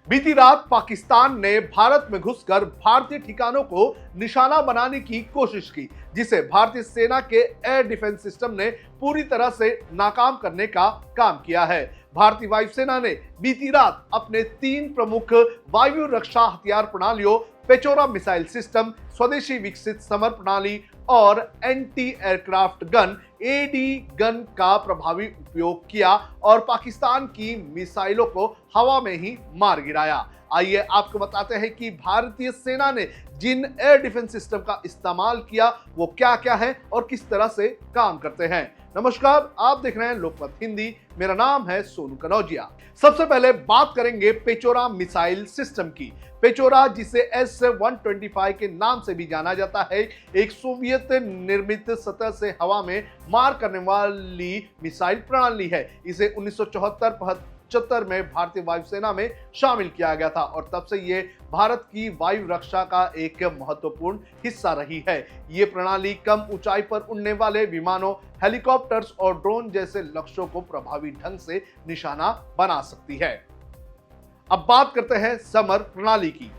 बीती रात पाकिस्तान ने भारत में घुसकर भारतीय ठिकानों को निशाना बनाने की कोशिश की, जिसे भारतीय सेना के एयर डिफेंस सिस्टम ने पूरी तरह से नाकाम करने का काम किया है। भारतीय वायुसेना ने बीती रात अपने 3 प्रमुख वायु रक्षा हथियार प्रणालियों पेचोरा मिसाइल सिस्टम, स्वदेशी विकसित समर प्रणाली और anti aircraft gun AD gun का प्रभावी उपयोग किया और पाकिस्तान की मिसाइलों को हवा में ही मार गिराया। आइए आपको बताते हैं कि भारतीय सेना ने जिन एयर डिफेंस सिस्टम का इस्तेमाल किया वो क्या क्या है और किस तरह से काम करते हैं। नमस्कार, आप देख रहे हैं लोकमत हिंदी। मेरा नाम है सोनू कनौजिया। सबसे पहले बात करेंगे पेचोरा मिसाइल सिस्टम की। पेचोरा, जिसे S-125 के नाम से भी जाना जाता है, एक सोवियत निर्मित सतह से हवा में मार करने वाली मिसाइल प्रणाली है। इसे 1974-75 में भारतीय वायुसेना में शामिल किया गया था और तब से ये भारत की वायु रक्षा का एक महत्वपूर्ण हिस्सा रही है। ये प्रणाली कम ऊंचाई पर उड़ने वाले विमानों, हेलीकॉप्टर्स और ड्रोन जैसे लक्ष्यों को प्रभावी ढंग से निशाना बना सकती है। अब बात करते हैं समर प्रणाली की।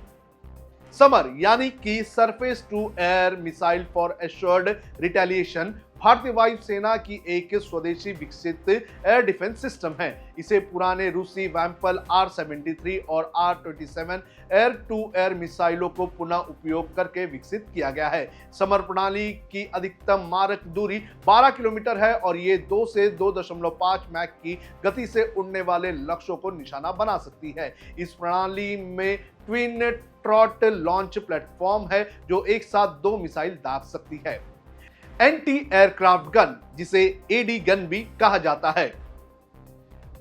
समर यानी कि surface to air missile for assured retaliation भारतीय वायुसेना की एक स्वदेशी विकसित एयर डिफेंस सिस्टम है। इसे पुराने रूसी वैम्पल R-73 और R-27 एयर टू एयर मिसाइलों को पुनः उपयोग करके विकसित किया गया है। समर प्रणाली की अधिकतम मारक दूरी 12 किलोमीटर है और ये 2 से 2.5 मैक की गति से उड़ने वाले लक्ष्यों को निशाना बना सकती है। इस प्रणाली में ट्विन ट्रॉट लॉन्च प्लेटफॉर्म है जो एक साथ 2 मिसाइल दाग सकती है। एंटी एयरक्राफ्ट गन, जिसे एडी गन भी कहा जाता है।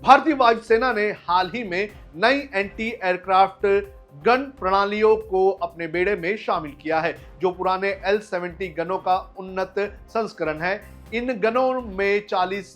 भारतीय वायुसेना ने हाल ही में नई एंटी एयरक्राफ्ट गन प्रणालियों को अपने बेड़े में शामिल किया है, जो पुराने L-70 गनों का उन्नत संस्करण है। इन गनों में 40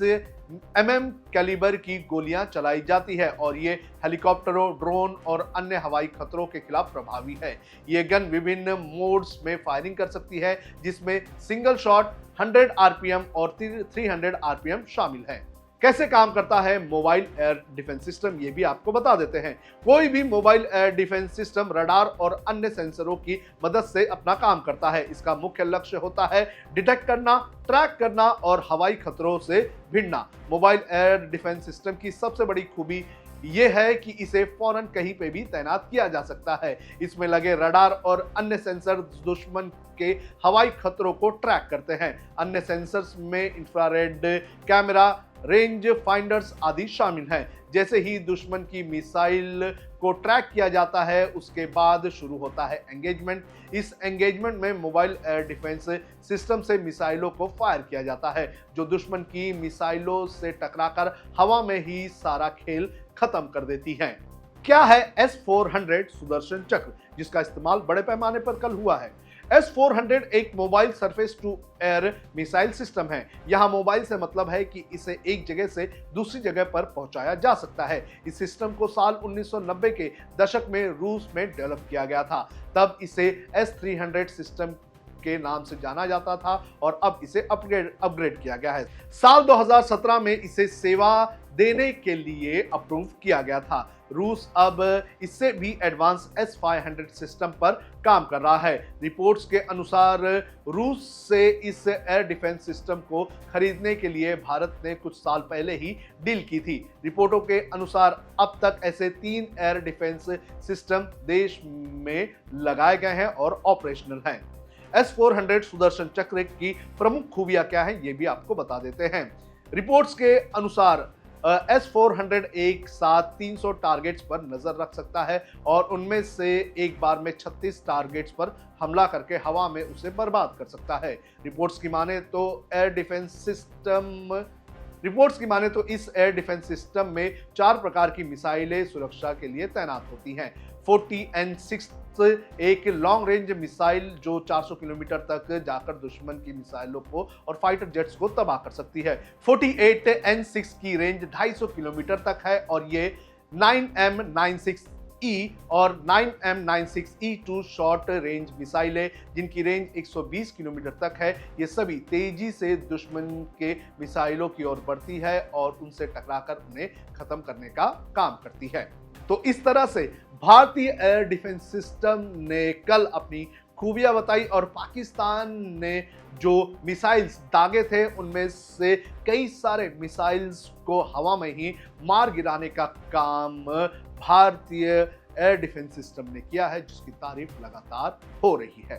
mm कैलिबर की गोलियां चलाई जाती है और ये हेलीकॉप्टरों, ड्रोन और अन्य हवाई खतरों के खिलाफ प्रभावी है। ये गन विभिन्न मोड्स में फायरिंग कर सकती है, जिसमें सिंगल शॉट, 100 RPM और 300 RPM शामिल है। कैसे काम करता है मोबाइल एयर डिफेंस सिस्टम, ये भी आपको बता देते हैं। कोई भी mobile air defence system radar और अन्य सेंसरों की मदद से अपना काम करता है। इसका मुख्य लक्ष्य होता है डिटेक्ट करना, ट्रैक करना और हवाई खतरों से भिड़ना। मोबाइल एयर डिफेंस सिस्टम की सबसे बड़ी खूबी यह है कि इसे फौरन कहीं पे भी तैनात किया जा सकता है। इसमें लगे रडार और अन्य सेंसर दुश्मन के हवाई खतरों को ट्रैक करते हैं। अन्य सेंसर्स में इंफ्रारेड कैमरा, रेंज फाइंडर्स आदि शामिल हैं। जैसे ही दुश्मन की मिसाइल को ट्रैक किया जाता है, उसके बाद शुरू होता है एंगेजमेंट। इस एंगेजमेंट में मोबाइल एयर डिफेंस सिस्टम से मिसाइलों को फायर किया जाता है, जो दुश्मन की मिसाइलों से टकराकर हवा में ही सारा खेल खत्म कर देती हैं। क्या है S-400 सुदर्शन चक्र, जिसका इस्तेमाल बड़े पैमाने पर कल हुआ है? S-400 एक mobile surface to air missile system है। यहाँ मोबाइल से मतलब है कि इसे एक जगह से दूसरी जगह पर पहुंचाया जा सकता है। इस सिस्टम को साल 1990 के दशक में रूस में डेवलप किया गया था। तब इसे S-300 सिस्टम के नाम से जाना जाता था और अब इसे अपग्रेड किया गया है। साल 2017 में इसे सेवा देने के लिए अप्रूव किया गया था। रूस अब इससे भी एडवांस S-500 सिस्टम पर काम कर रहा है। रिपोर्ट्स के अनुसार रूस से इस एयर डिफेंस सिस्टम को खरीदने के लिए भारत ने कुछ साल पहले ही डील की थी। रिपोर्टों के अनुसार अब तक ऐसे 3 एयर डिफेंस सिस्टम देश में लगाए गए हैं और ऑपरेशनल हैं। S-400 सुदर्शन चक्र की प्रमुख खूबियां क्या हैं, ये भी आपको बता देते हैं। रिपोर्ट्स के अनुसार S-400 एक साथ 300 टारगेट्स पर नजर रख सकता है और उनमें से एक बार में 36 टारगेट्स पर हमला करके हवा में उसे बर्बाद कर सकता है। रिपोर्ट्स की माने तो इस एयर डिफेंस सिस्टम में 4 प्रकार की मिसाइलें सुरक्षा के लिए तैनात होती हैं। 40N6 एक लॉन्ग रेंज मिसाइल जो 400 किलोमीटर तक जाकर दुश्मन की मिसाइलों को और फाइटर जेट्स को तबाह कर सकती है। 48N6 की रेंज 250 किलोमीटर तक है और ये 9M96E और 9M96E2 शॉर्ट रेंज मिसाइलें, जिनकी रेंज 120 किलोमीटर तक है, ये सभी तेजी से दुश्मन के मिसाइलों की ओर बढ़ती है और उनसे टकराकर उन्हें खत्म करने का काम करती है। तो इस तरह से भारतीय एयर डिफेंस सिस्टम ने कल अपनी खूबियां बताई और पाकिस्तान ने जो मिसाइल्स दागे थे उनमें से कई सारे मिसाइल्स को हवा में ही मार गिराने का काम भारतीय एयर डिफेंस सिस्टम ने किया है, जिसकी तारीफ लगातार हो रही है।